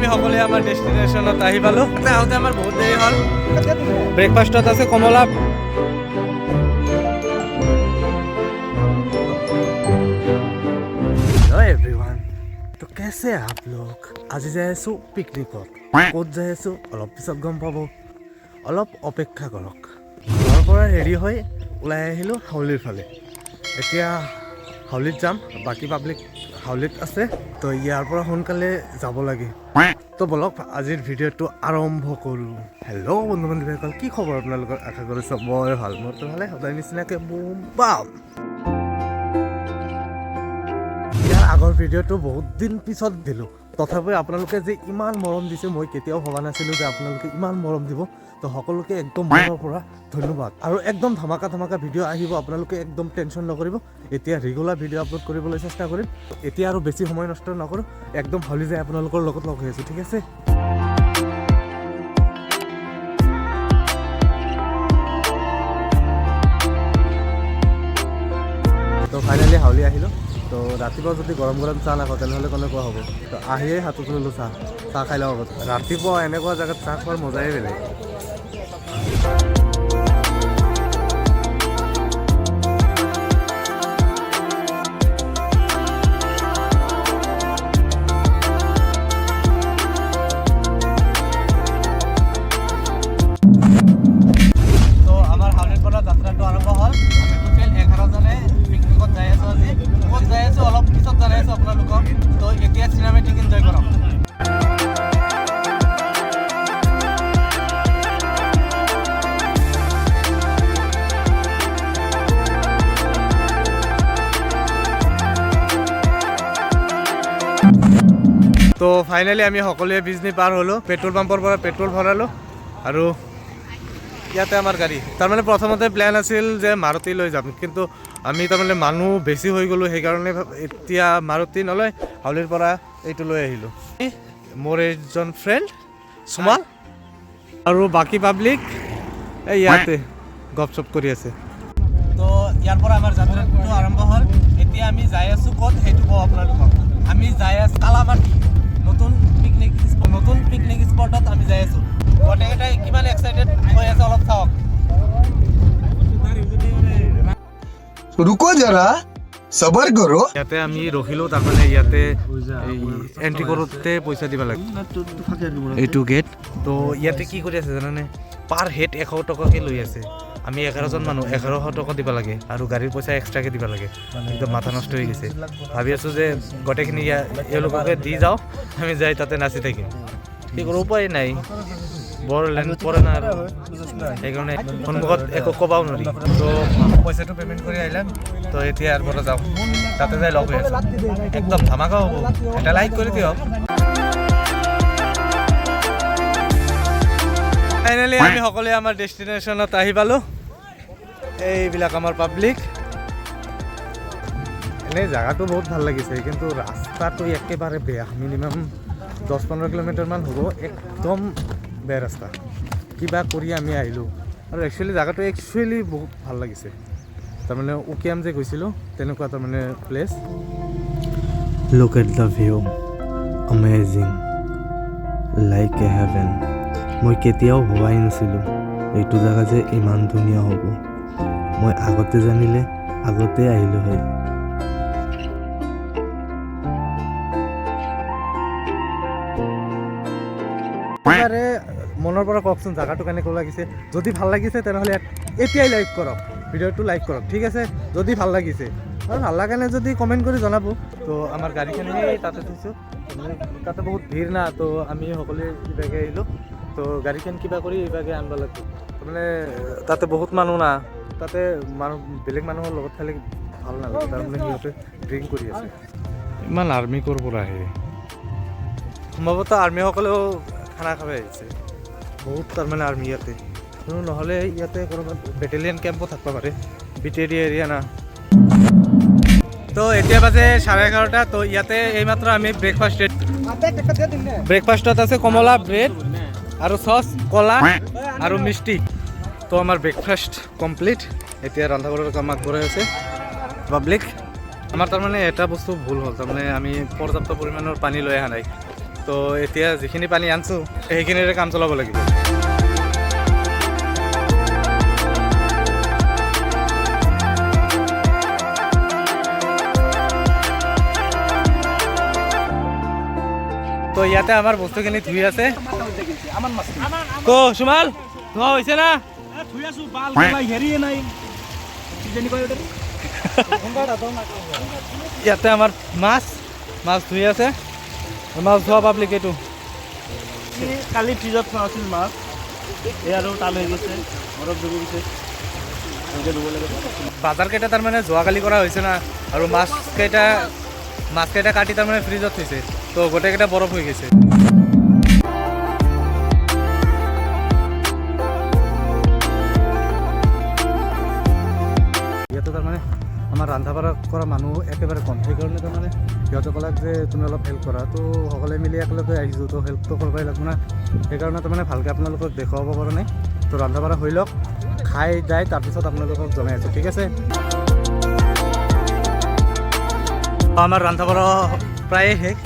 আমি সকলোৱে আমাৰ ডেষ্টিনেশ্যনত আহি পালোঁ। আহোঁতে আমাৰ বহুত দেৰি হ'ল। ব্ৰেকফাষ্টত আছে কমলা। हेलो एवरीवन, तो कैसे हैं आप लोग? আজি যাই আছোঁ পিকনিকত। ক'ত যাই আছোঁ অলপ পিছত গম পাব, অলপ অপেক্ষা কৰক। ঘৰৰ পৰা ৰেডি হৈ ওলাই আহিলোঁ হাউলিৰ ফালে। এতিয়া হাউলিত যাম, বাকী পাব্লিক হাউলিত আছে, তো ইয়াৰ পৰা সোনকালে যাব লাগে। তো বলক আজিৰ ভিডিঅ'টো আৰম্ভ কৰোঁ। হেল্ল' বন্ধু বান্ধৱীসকল, কি খবৰ আপোনালোকৰ? আশা কৰোঁ চবৰে ভাল। মোৰতো ভালে, সদায় নিচিনাকৈ বুম বাম। ইয়াৰ আগৰ ভিডিঅ'টো বহুত দিন পিছত দিলোঁ, তথাপিও আপোনালোকে যে ইমান মৰম দিছে মই কেতিয়াও ভবা নাছিলোঁ যে আপোনালোকে ইমান মৰম দিব। তো সকলোকে একদম মনৰ পৰা ধন্যবাদ। আৰু একদম ধামাকা ভিডিঅ' আহিব, আপোনালোকে একদম টেনশ্যন নকৰিব। এতিয়া ৰেগুলাৰ ভিডিঅ' আপলোড কৰিবলৈ চেষ্টা কৰিম। এতিয়া আৰু বেছি সময় নষ্ট নকৰোঁ, একদম হাউলি যায় আপোনালোকৰ লগত লগ হৈ আছোঁ, ঠিক আছে? তো ফাইনেলি হাউলি আহিলোঁ। তো ৰাতিপুৱা যদি গৰম চাহ নাখাওঁ তেনেহ'লে কেনেকুৱা হ'ব? তো আহিয়েই হাতত ল'লোঁ চাহ খাই লওঁ আগত। ৰাতিপুৱা এনেকুৱা জেগাত চাহ খোৱাৰ মজাই বেলেগ। তো আমাৰ হাউলিৰ পৰা যাত্ৰাটো আৰম্ভ হ'ল। আমি টোটেল 11জনে পিকনিকত যাই আছোঁ। আজি ক'ত যাই আছোঁ অলপ পিছত জনাই আছোঁ আপোনালোকক। তো এতিয়া চিনেমেটিক এনজয় কৰক। তো ফাইনেলি আমি সকলোৱে বিজনী পাৰ হ'লোঁ। পেট্ৰল পাম্পৰ পৰা পেট্ৰল ভৰালোঁ আৰু ইয়াতে আমাৰ গাড়ী। তাৰমানে প্ৰথমতে প্লেন আছিল যে মাৰুতি লৈ যাম, কিন্তু আমি তাৰমানে মানুহ বেছি হৈ গ'লোঁ, সেইকাৰণে এতিয়া মাৰুতি নলয় হাউলিৰ পৰা এইটো লৈ আহিলোঁ। মোৰ এজন ফ্ৰেণ্ড সুমাল আৰু বাকী পাব্লিক এই ইয়াতে গপচপ কৰি আছে। তো ইয়াৰ পৰা আমাৰ যাত্ৰাটো আৰম্ভ হ'ল। এতিয়া আমি যাই আছোঁ ক'ত সেইটো কওঁ আপোনালোকক। আমি যাই আছোঁ কালামাটি, নতুন পিকনিক স্পটত আমি যাই আছোঁ। গোটেইকেইটাই কিমান এক্সাইটেড হৈ আছে অলপ চাওক। रुको जरा सबर करो। ইয়াতে আমি ৰখিলোঁ, তাৰমানে ইয়াতে এণ্ট্ৰি কৰোঁতে পইচা দিব লাগে। এইটো গেট। তো ইয়াতে কি কৰি আছে জানানে? পাৰ হেড 100 টকাকৈ লৈ আছে। আমি 11জন মানুহ 1100 টকা দিব লাগে আৰু গাড়ীৰ পইচা এক্সট্ৰাকৈ দিব লাগে। একদম মাথা নষ্ট হৈ গৈছে। ভাবি আছোঁ যে গোটেইখিনি এওঁলোককে দি যাওঁ, আমি যাই তাতে নাচি থাকিম। কি কৰোঁ, উপায় নাই, বৰ লেণ্ড পৰে না আৰু সেইকাৰণে সন্মুখত একো ক'বাও নোৱাৰি। তো পইচাটো পে'মেণ্ট কৰি আহিলাম। তো এতিয়া ইয়াৰ পৰা যাওঁ, তাতে যাই লগ হৈ আছোঁ। একদম ধামাকা হ'ব। এটা লাইক কৰি দিয়ক। ফাইনেলি আমি সকলোৱে আমাৰ ডেষ্টিনেশ্যনত আহি পালোঁ। এইবিলাক আমাৰ পাব্লিক। এনেই জেগাটো বহুত ভাল লাগিছে, কিন্তু ৰাস্তাটো একেবাৰে বেয়া। মিনিমাম 10-15 কিলোমিটাৰমান হ'ব, একদম বেয়া ৰাস্তা। কিবা কৰি আমি আহিলোঁ আৰু একচুৱেলি জেগাটো বহুত ভাল লাগিছে। তাৰমানে উকিয়াম যে গৈছিলোঁ তেনেকুৱা তাৰমানে place. Look at the view, amazing, like a heaven. মই কেতিয়াও ভবাই নাছিলোঁ এইটো জেগা যে ইমান ধুনীয়া হ'ব। মই আগতে জানিলে আগতে আহিলোঁ হয়। মনৰ পৰা কওকচোন জেগাটো কেনেকুৱা লাগিছে। যদি ভাল লাগিছে তেনেহ'লে এতিয়াই লাইক কৰক, ভিডিঅ'টো লাইক কৰক, ঠিক আছে? যদি ভাল লাগিছে, আৰু ভাল লাগে নাই যদি কমেণ্ট কৰি জনাব। তো আমাৰ গাড়ীখিনি তাতে থৈছোঁ, তাতে বহুত ভিৰ না, তো আমি সকলোৱে ইভাগে আহিলোঁ। তো গাড়ীখন কিবা কৰি ইভাগে আনিব লাগিব। তাৰমানে তাতে বহুত মানুহ না, তাতে বেলেগ মানুহৰ লগত খালি ভাল নালাগে। তাৰমানে সিহঁতে ড্ৰিংক কৰি আছে। ইমান আৰ্মি ক'ৰ পৰা আহে? সম্ভৱতঃ আৰ্মীসকলেও খানা খাব আহিছে। বহুত তাৰমানে আৰ্মি ইয়াতে, নহ'লে ইয়াতে ক'ৰবাত বেটেলিয়ান কেম্পো থাকিব পাৰে। বিটেৰি এৰিয়া না। তো এতিয়া বাজে 11:30। তো ইয়াতে এইমাত্ৰ আমি ব্ৰেকফাষ্টত আছে কমলা, ব্ৰেড আৰু চচ, কলা আৰু মিষ্টি। তো আমাৰ ব্ৰেকফাষ্ট কমপ্লিট। এতিয়া ৰন্ধা বঢ়াৰ কাম আগবঢ়াই আছে পাব্লিক। আমাৰ তাৰমানে এটা বস্তু ভুল হ'ল, তাৰমানে আমি পৰ্যাপ্ত পৰিমাণৰ পানী লৈ অহা নাই। তো এতিয়া যিখিনি পানী আনছোঁ সেইখিনিৰে কাম চলাব লাগিব। তো ইয়াতে আমাৰ বস্তুখিনি ধুই আছে। তো সুমাল ধোৱা হৈছে না? ইয়াতে আমাৰ মাছ ধুই আছে। মাছ ধোৱা পাব্লিক এইটো কালি ফ্ৰিজত থোৱা আছিল মাছ, এই আৰু টান হৈ গৈছে, বৰফ ডুবি গৈছে। বাজাৰকেইটা তাৰমানে যোৱাকালি কৰা হৈছে না, আৰু মাছকেইটা কাটি তাৰমানে ফ্ৰিজত থৈছে, তো গোটেইকেইটা বৰফ হৈ গৈছে। ইয়াতে তাৰমানে আমাৰ ৰন্ধা বঢ়া কৰা মানুহ একেবাৰে কম, সেইকাৰণে তাৰমানে সিহঁতে ক'লাক যে তুমি অলপ হেল্প কৰা। তো সকলোৱে মিলি একেলগে আহিছোঁ, তো হেল্পটো কৰিবই লাগিব না। সেইকাৰণে তাৰমানে ভালকৈ আপোনালোকক দেখুৱাব পৰা নাই। তো ৰন্ধা বঢ়া হৈ লওক, খাই যায় তাৰপিছত আপোনালোকক জনাই আছোঁ, ঠিক আছে? আমাৰ ৰন্ধা বঢ়া প্ৰায়ে শেষ,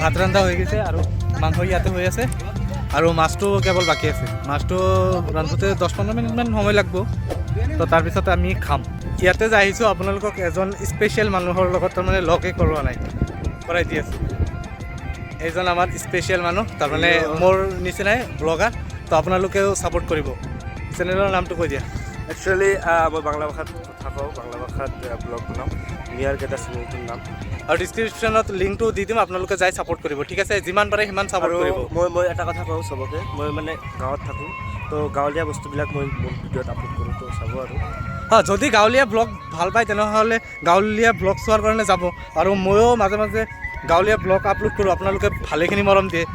ভাত ৰন্ধা হৈ গৈছে আৰু মাংস ইয়াতে হৈ আছে, আৰু মাছটো কেৱল বাকী আছে। মাছটো ৰান্ধোতে 10-15 মিনিটমান সময় লাগিব, তো তাৰপিছত আমি খাম। ইয়াতে যে আহিছোঁ আপোনালোকক এজন স্পেচিয়েল মানুহৰ লগত তাৰমানে লগেই কৰোৱা নাই, কৰাই দি আছোঁ। এইজন আমাৰ স্পেচিয়েল মানুহ, তাৰমানে মোৰ নিচিনাই ব্লগাৰ, তো আপোনালোকেও ছাপোৰ্ট কৰিব। চেনেলৰ নামটো কৈ দিয়া। একচুৱেলি মই বাংলা ভাষাত কথা কওঁ, বাংলা ভাষাত ব্লগ বনাওঁ। নিয়াৰ কেইটা চেনেলটোৰ নাম, আৰু ডিছক্ৰিপশ্যনত লিংকটো দি দিম, আপোনালোকে যাই ছাপোৰ্ট কৰিব, ঠিক আছে? যিমান পাৰে সিমান ছাপোৰ্ট কৰিব। মই এটা কথা কওঁ চবকে, মই মানে গাঁৱত থাকোঁ, তো গাঁৱলীয়া বস্তুবিলাক মই মোৰ ভিডিঅ'ত আপলোড কৰোঁ, তো চাব আৰু। হয়, যদি গাঁৱলীয়া ব্লগ ভাল পায় তেনেহ'লে গাঁৱলীয়া ব্লগ চোৱাৰ কাৰণে যাব। আৰু ময়ো মাজে মাজে গাঁৱলীয়া ব্লগ আপলোড কৰোঁ, আপোনালোকে ভালেখিনি মৰম দিয়ে,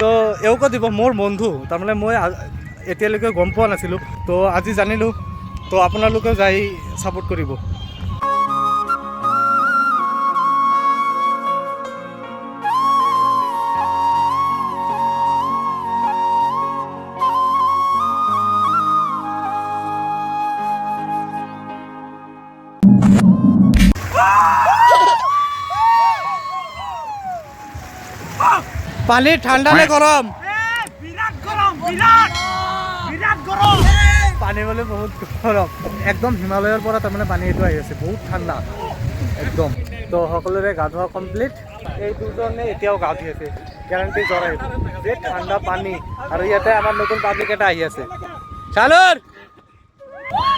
তো এওঁকো দিব। মোৰ বন্ধু, তাৰমানে মই এতিয়ালৈকে গম পোৱা নাছিলোঁ, তো আজি জানিলোঁ, তো আপোনালোকেও যাই ছাপোৰ্ট কৰিব। পানী ঠাণ্ডা নে গৰম? পানী বোলে বহুত গৰম, একদম হিমালয়ৰ পৰা তাৰমানে পানী এইটো আহি আছে, বহুত ঠাণ্ডা একদম। তো সকলোৰে গা ধোৱা কমপ্লিট। এই দুজনে এতিয়াও গা ধুই আছে, গেৰাণ্টি জ্বৰ আহিব, যে ঠাণ্ডা পানী। আৰু ইয়াতে আমাৰ নতুন পাব্লিক এটা আহি আছে, চালুৰ,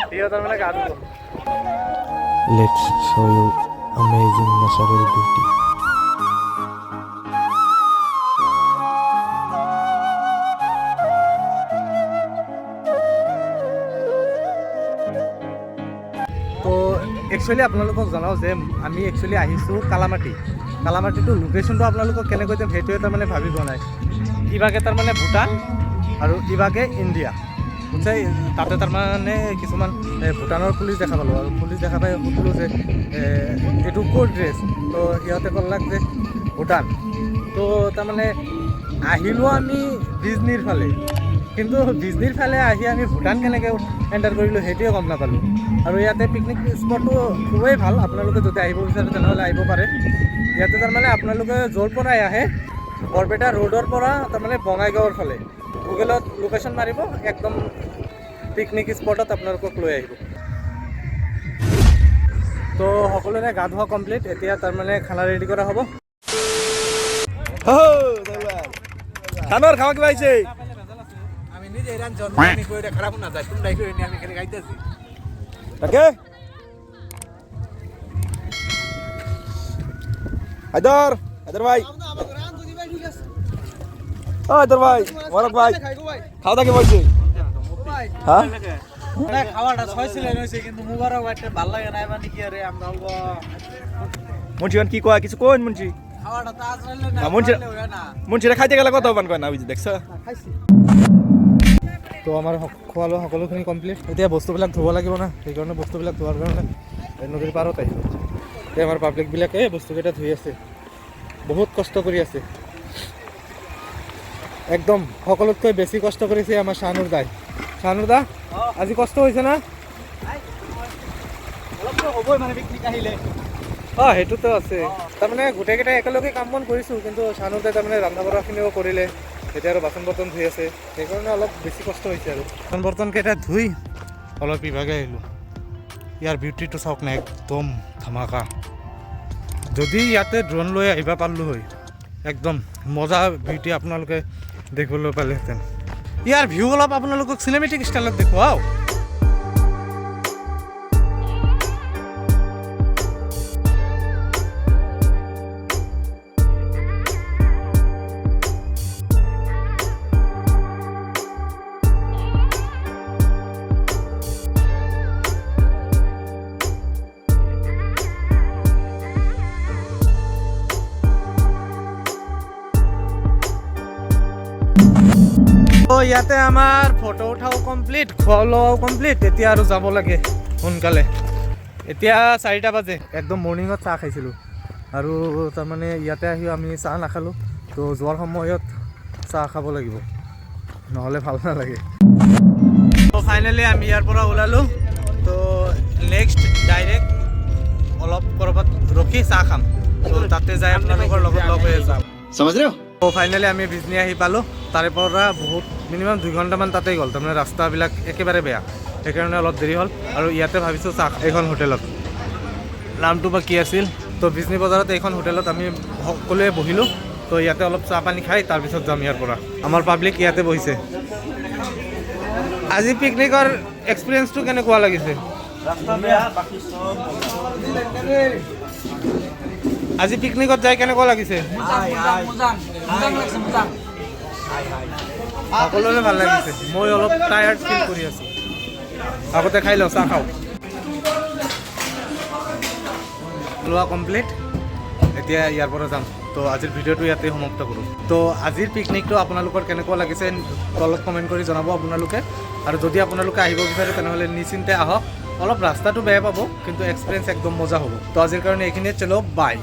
সিও তাৰমানে গা ধুব। Let's show you amazing natural beauty. তো একচুৱেলি আপোনালোকক জনাওঁ যে আমি একচুৱেলি আহিছোঁ কালামাটিটো লোকেশ্যনটো আপোনালোকক কেনেকৈ দিম সেইটোৱে তাৰমানে ভাবিব নাই। ইভাগে তাৰমানে ভূটান আৰু ইভাগে ইণ্ডিয়া, বুজিছে? তাতে তাৰমানে কিছুমান ভূটানৰ পুলিচ দেখা পালোঁ, আৰু পুলিচ দেখা পাই সুধিলোঁ যে এইটো ক'ৰ ড্ৰেছ, তো সিহঁতে ক'লাক যে ভূটান। তো তাৰমানে আহিলোঁ আমি বিজনীৰ ফালে, কিন্তু বিজনীৰ ফালে আহি আমি ভূটান কেনেকৈ এণ্টাৰ কৰিলোঁ সেইটোৱে গম নাপালোঁ। আৰু ইয়াতে পিকনিক স্পটটো খুবেই ভাল, আপোনালোকে যদি আহিব বিচাৰে তেনেহ'লে আহিব পাৰে। ইয়াতে তাৰমানে আপোনালোকে য'ৰ পৰাই আহে, বৰপেটা ৰোডৰ পৰা তাৰমানে বঙাইগাঁৱৰ ফালে গুগলত লোকেশ্যন মাৰিব, একদম পিকনিক স্পটত আপোনালোকক লৈ আহিব। তো সকলোৰে গা ধোৱা কমপ্লিট, এতিয়া তাৰমানে খানা ৰেডি কৰা হ'ব। খানার খাওয়া কি পাইছে? আমি নিজে ইরান জন্ম আমি কইরা খারাপ না যায়, তোমরাই কইরা নি, আমি খালি গাইতেছি। তাকে হায়দার ভাই, হায়দার ভাই, মোবারক ভাই, খাওয়া দাওয়া কি পাইছে? হ্যাঁ, না খাওয়াটা ছয়ছিল হইছে, কিন্তু মুবারক ভাইটা ভালো লাগে না, মানে কি আরে আমরা বলবো মুন্সি কি কয় কিছু কোন মুন্সি? খাওয়াটা তো আসলে না, মুন্সিরা খাইতে গেলে কত বান কয় না, বুঝি দেখছ? তো আমাৰ খোৱা লোৱা সকলোখিনি কমপ্লিট। এতিয়া বস্তুবিলাক ধুব লাগিব না, সেইকাৰণে বস্তুবিলাক ধোৱাৰ কাৰণে নদীৰ পাৰত আহিলোঁ। এতিয়া আমাৰ পাব্লিকবিলাকে বস্তুকেইটা ধুই আছে, বহুত কষ্ট কৰি আছে। একদম সকলোতকৈ বেছি কষ্ট কৰিছে আমাৰ শাহনুৰ দাই। শাহনুৰ দা, আজি কষ্ট হৈছে না? অলপতো হ'বই মানে পিকনিক আহিলে। অঁ সেইটোতো আছে তাৰমানে গোটেইকেইটাই একেলগে কাম বন কৰিছোঁ কিন্তু চানুতে তাৰমানে ৰন্ধা বঢ়াখিনিও কৰিলে এতিয়া আৰু বাচন বৰ্তন ধুই আছে সেইকাৰণে অলপ বেছি কষ্ট হৈছে আৰু বাচন বৰ্তনকেইটা ধুই অলপ ইভাগে আহিলোঁ ইয়াৰ বিউটিটো চাওক না একদম ধামাকা যদি ইয়াতে ড্ৰোন লৈ আহিব পাৰিলোঁ হয় একদম মজা বিউটি আপোনালোকে দেখিবলৈ পালেহেঁতেন ইয়াৰ ভিউ অলপ আপোনালোকক চিনেমেটিক ষ্টাইলত দেখুৱাও ইয়াতে আমাৰ ফটো উঠাও কমপ্লিট খোৱা লোৱাও কমপ্লিট এতিয়া আৰু যাব লাগে সোনকালে এতিয়া 4টা বাজে একদম মৰ্ণিঙত চাহ খাইছিলোঁ আৰু তাৰমানে ইয়াতে আহি আমি চাহ নাখালোঁ তো যোৱাৰ সময়ত চাহ খাব লাগিব নহ'লে ভাল নালাগে তো ফাইনেলি আমি ইয়াৰ পৰা ওলালোঁ তো নেক্সট ডাইৰেক্ট অলপ ক'ৰবাত ৰখি চাহ খাম তো তাতে যাই আপোনালোকৰ লগত লগ হৈ যাম समझ रहे हो তো ফাইনেলি আমি বিজনী আহি পালোঁ তাৰে পৰা বহুত মিনিমাম 2 ঘণ্টামান তাতেই গ'ল তাৰমানে ৰাস্তাবিলাক একেবাৰে বেয়া সেইকাৰণে অলপ দেৰি হ'ল আৰু ইয়াতে ভাবিছোঁ চাহ এইখন হোটেলত নামটো বা কি আছিল তো বিজনী বজাৰত এইখন হোটেলত আমি সকলোৱে বহিলোঁ তো ইয়াতে অলপ চাহ পানী খাই তাৰপিছত যাম ইয়াৰ পৰা আমাৰ পাব্লিক ইয়াতে বহিছে আজি পিকনিকৰ এক্সপিৰিয়েঞ্চটো কেনেকুৱা লাগিছে ৰাস্তা বেয়া বাকী চব আজি পিকনিকত যাই কেনেকুৱা লাগিছে সকলোৰে ভাল লাগিছে মই অলপ টায়াৰ্ড ফিল কৰি আছোঁ আগতে খাই লওঁ চাহ খাওঁ লোৱা কমপ্লিট এতিয়া ইয়াৰ পৰা যাম তো আজিৰ ভিডিঅ'টো ইয়াতে সমাপ্ত কৰোঁ তো আজিৰ পিকনিকটো আপোনালোকৰ কেনেকুৱা লাগিছে তলত কমেণ্ট কৰি জনাব আপোনালোকে আৰু যদি আপোনালোকে আহিব বিচাৰে তেনেহ'লে নিশ্চিন্তে আহক অলপ ৰাস্তাটো বেয়া পাব কিন্তু এক্সপিৰিয়েঞ্চ একদম মজা হ'ব তো আজিৰ কাৰণে এইখিনিয়ে চলো বাই